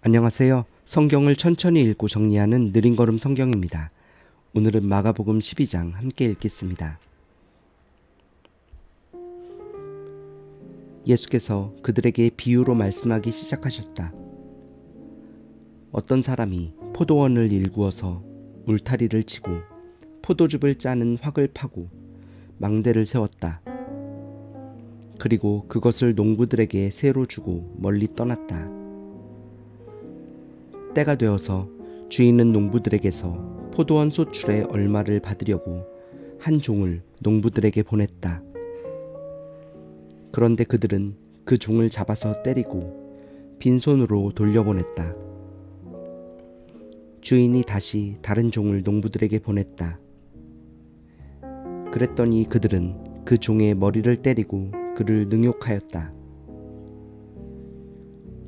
안녕하세요. 성경을 천천히 읽고 정리하는 느린걸음 성경입니다. 오늘은 마가복음 12장 함께 읽겠습니다. 예수께서 그들에게 비유로 말씀하기 시작하셨다. 어떤 사람이 포도원을 일구어서 울타리를 치고 포도즙을 짜는 확을 파고 망대를 세웠다. 그리고 그것을 농부들에게 새로 주고 멀리 떠났다. 때가 되어서 주인은 농부들에게서 포도원 소출의 얼마를 받으려고 한 종을 농부들에게 보냈다. 그런데 그들은 그 종을 잡아서 때리고 빈손으로 돌려보냈다. 주인이 다시 다른 종을 농부들에게 보냈다. 그랬더니 그들은 그 종의 머리를 때리고 그를 능욕하였다.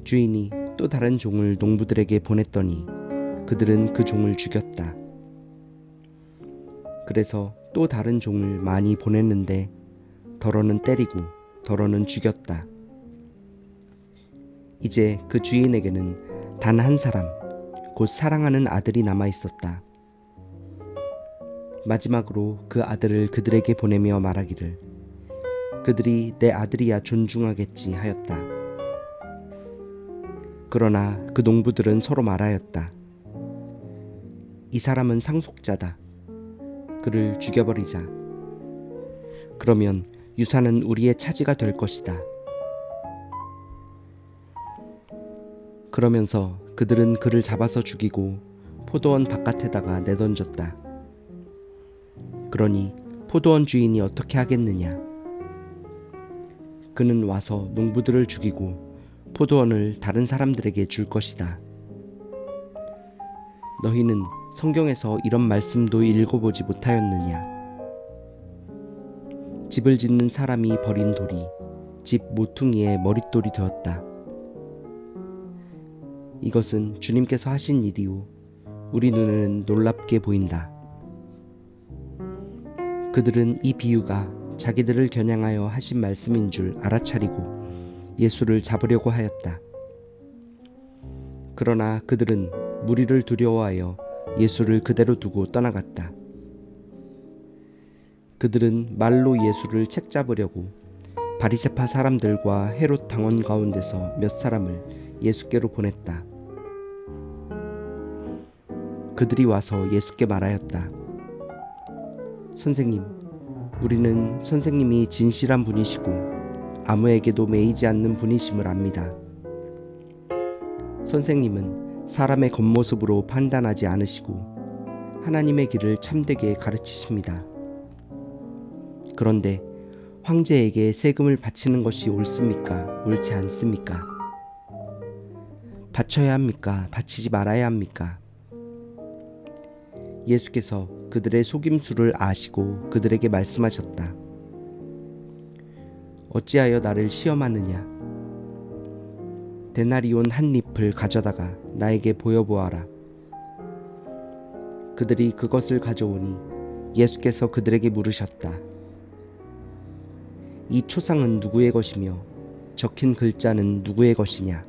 주인이 또 다른 종을 농부들에게 보냈더니 그들은 그 종을 죽였다. 그래서 또 다른 종을 많이 보냈는데 더러는 때리고 더러는 죽였다. 이제 그 주인에게는 단 한 사람, 곧 사랑하는 아들이 남아 있었다. 마지막으로 그 아들을 그들에게 보내며 말하기를 그들이 내 아들이야 존중하겠지 하였다. 그러나 그 농부들은 서로 말하였다. 이 사람은 상속자다. 그를 죽여버리자. 그러면 유산은 우리의 차지가 될 것이다. 그러면서 그들은 그를 잡아서 죽이고 포도원 바깥에다가 내던졌다. 그러니 포도원 주인이 어떻게 하겠느냐? 그는 와서 농부들을 죽이고 포도원을 다른 사람들에게 줄 것이다. 너희는 성경에서 이런 말씀도 읽어보지 못하였느냐? 집을 짓는 사람이 버린 돌이 집 모퉁이의 머릿돌이 되었다. 이것은 주님께서 하신 일이요 우리 눈에는 놀랍게 보인다. 그들은 이 비유가 자기들을 겨냥하여 하신 말씀인 줄 알아차리고 예수를 잡으려고 하였다. 그러나 그들은 무리를 두려워하여 예수를 그대로 두고 떠나갔다. 그들은 말로 예수를 책잡으려고 바리새파 사람들과 헤롯 당원 가운데서 몇 사람을 예수께로 보냈다. 그들이 와서 예수께 말하였다. 선생님, 우리는 선생님이 진실한 분이시고 아무에게도 매이지 않는 분이심을 압니다. 선생님은 사람의 겉모습으로 판단하지 않으시고 하나님의 길을 참되게 가르치십니다. 그런데 황제에게 세금을 바치는 것이 옳습니까? 옳지 않습니까? 바쳐야 합니까? 바치지 말아야 합니까? 예수께서 그들의 속임수를 아시고 그들에게 말씀하셨다. 어찌하여 나를 시험하느냐? 데나리온 한 잎을 가져다가 나에게 보여보아라. 그들이 그것을 가져오니 예수께서 그들에게 물으셨다. 이 초상은 누구의 것이며 적힌 글자는 누구의 것이냐?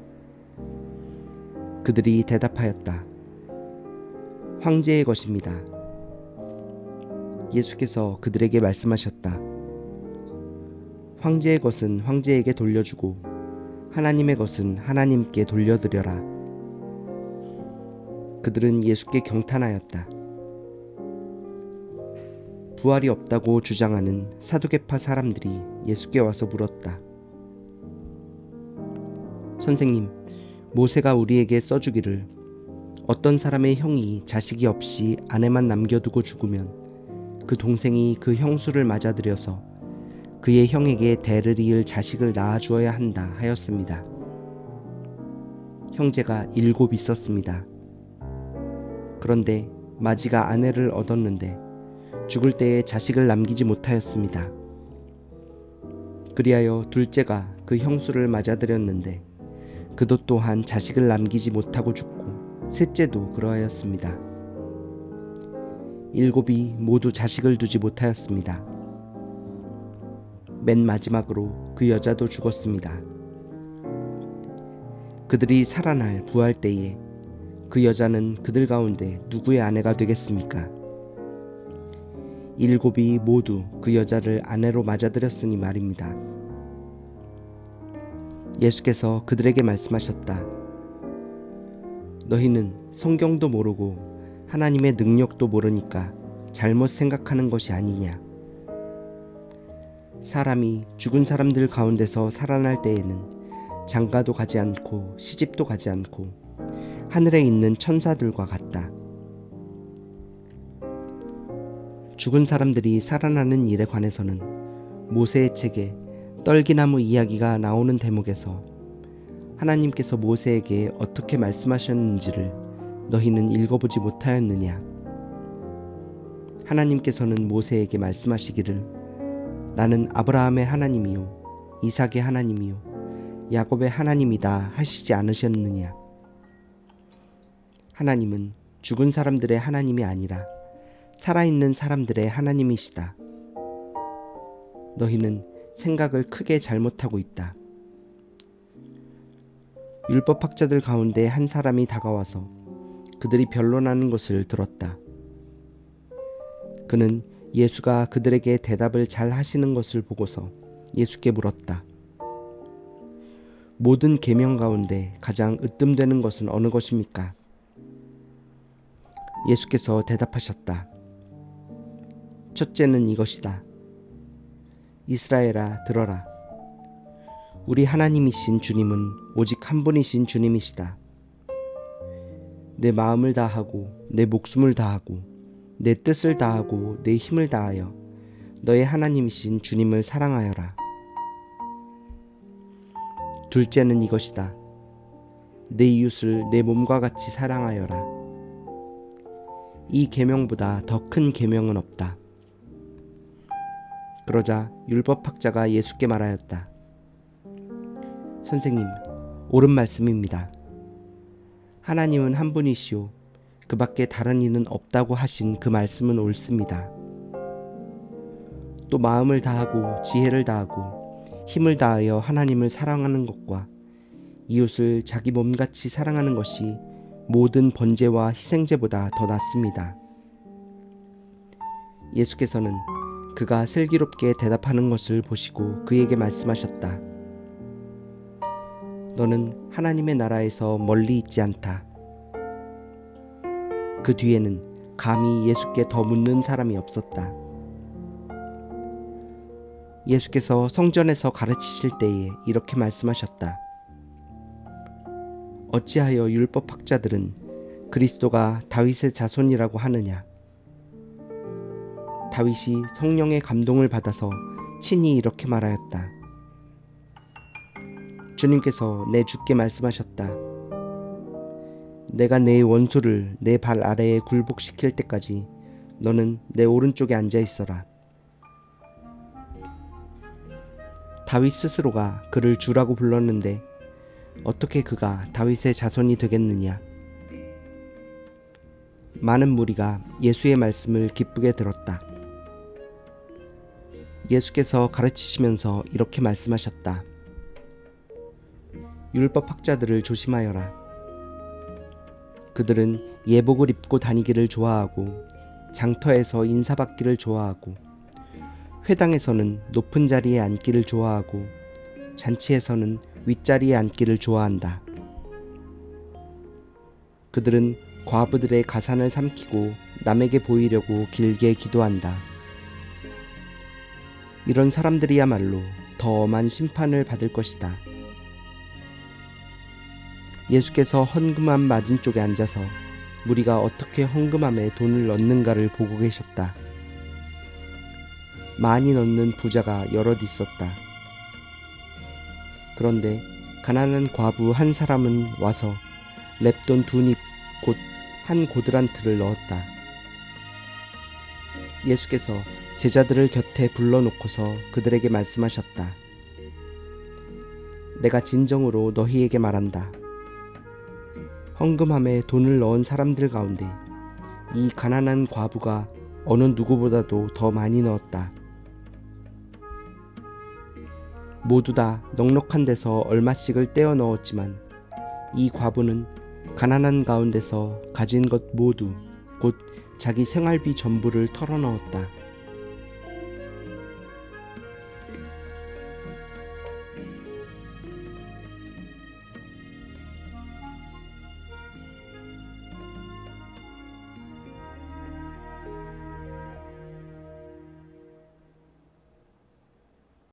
그들이 대답하였다. 황제의 것입니다. 예수께서 그들에게 말씀하셨다. 황제의 것은 황제에게 돌려주고 하나님의 것은 하나님께 돌려드려라. 그들은 예수께 경탄하였다. 부활이 없다고 주장하는 사두개파 사람들이 예수께 와서 물었다. 선생님, 모세가 우리에게 써주기를 어떤 사람의 형이 자식이 없이 아내만 남겨두고 죽으면 그 동생이 그 형수를 맞아들여서 그의 형에게 대를 이을 자식을 낳아주어야 한다 하였습니다. 형제가 7 있었습니다. 그런데 마지가 아내를 얻었는데 죽을 때에 자식을 남기지 못하였습니다. 그리하여 둘째가 그 형수를 맞아들였는데 그도 또한 자식을 남기지 못하고 죽고 셋째도 그러하였습니다. 7이 모두 자식을 두지 못하였습니다. 맨 마지막으로 그 여자도 죽었습니다. 그들이 살아날 부활 때에 그 여자는 그들 가운데 누구의 아내가 되겠습니까? 일곱이 모두 그 여자를 아내로 맞아들였으니 말입니다. 예수께서 그들에게 말씀하셨다. 너희는 성경도 모르고 하나님의 능력도 모르니까 잘못 생각하는 것이 아니냐. 사람이 죽은 사람들 가운데서 살아날 때에는 장가도 가지 않고 시집도 가지 않고 하늘에 있는 천사들과 같다. 죽은 사람들이 살아나는 일에 관해서는 모세의 책에 떨기나무 이야기가 나오는 대목에서 하나님께서 모세에게 어떻게 말씀하셨는지를 너희는 읽어보지 못하였느냐. 하나님께서는 모세에게 말씀하시기를 나는 아브라함의 하나님이요 이삭의 하나님이요 야곱의 하나님이다 하시지 않으셨느냐. 하나님은 죽은 사람들의 하나님이 아니라 살아있는 사람들의 하나님이시다. 너희는 생각을 크게 잘못하고 있다. 율법학자들 가운데 한 사람이 다가와서 그들이 변론하는 것을 들었다. 그는 예수가 그들에게 대답을 잘 하시는 것을 보고서 예수께 물었다. 모든 계명 가운데 가장 으뜸되는 것은 어느 것입니까? 예수께서 대답하셨다. 첫째는 이것이다. 이스라엘아 들어라. 우리 하나님이신 주님은 오직 한 분이신 주님이시다. 내 마음을 다하고 내 목숨을 다하고 내 뜻을 다하고 내 힘을 다하여 너의 하나님이신 주님을 사랑하여라. 둘째는 이것이다. 내 이웃을 내 몸과 같이 사랑하여라. 이 계명보다 더 큰 계명은 없다. 그러자 율법학자가 예수께 말하였다. 선생님, 옳은 말씀입니다. 하나님은 한 분이시오. 그 밖에 다른 이는 없다고 하신 그 말씀은 옳습니다. 또 마음을 다하고 지혜를 다하고 힘을 다하여 하나님을 사랑하는 것과 이웃을 자기 몸같이 사랑하는 것이 모든 번제와 희생제보다 더 낫습니다. 예수께서는 그가 슬기롭게 대답하는 것을 보시고 그에게 말씀하셨다. 너는 하나님의 나라에서 멀리 있지 않다. 그 뒤에는 감히 예수께 더 묻는 사람이 없었다. 예수께서 성전에서 가르치실 때에 이렇게 말씀하셨다. 어찌하여 율법학자들은 그리스도가 다윗의 자손이라고 하느냐? 다윗이 성령의 감동을 받아서 친히 이렇게 말하였다. 주님께서 내 주께 말씀하셨다. 내가 내 원수를 내 발 아래에 굴복시킬 때까지 너는 내 오른쪽에 앉아 있어라. 다윗 스스로가 그를 주라고 불렀는데 어떻게 그가 다윗의 자손이 되겠느냐? 많은 무리가 예수의 말씀을 기쁘게 들었다. 예수께서 가르치시면서 이렇게 말씀하셨다. 율법학자들을 조심하여라. 그들은 예복을 입고 다니기를 좋아하고 장터에서 인사받기를 좋아하고 회당에서는 높은 자리에 앉기를 좋아하고 잔치에서는 윗자리에 앉기를 좋아한다. 그들은 과부들의 가산을 삼키고 남에게 보이려고 길게 기도한다. 이런 사람들이야말로 더 엄한 심판을 받을 것이다. 예수께서 헌금함 맞은 쪽에 앉아서 무리가 어떻게 헌금함에 돈을 넣는가를 보고 계셨다. 많이 넣는 부자가 여럿 있었다. 그런데 가난한 과부 한 사람은 와서 렙돈 2닙 곧 한 고드란트를 넣었다. 예수께서 제자들을 곁에 불러놓고서 그들에게 말씀하셨다. 내가 진정으로 너희에게 말한다. 헌금함에 돈을 넣은 사람들 가운데 이 가난한 과부가 어느 누구보다도 더 많이 넣었다. 모두 다 넉넉한 데서 얼마씩을 떼어 넣었지만 이 과부는 가난한 가운데서 가진 것 모두 곧 자기 생활비 전부를 털어넣었다.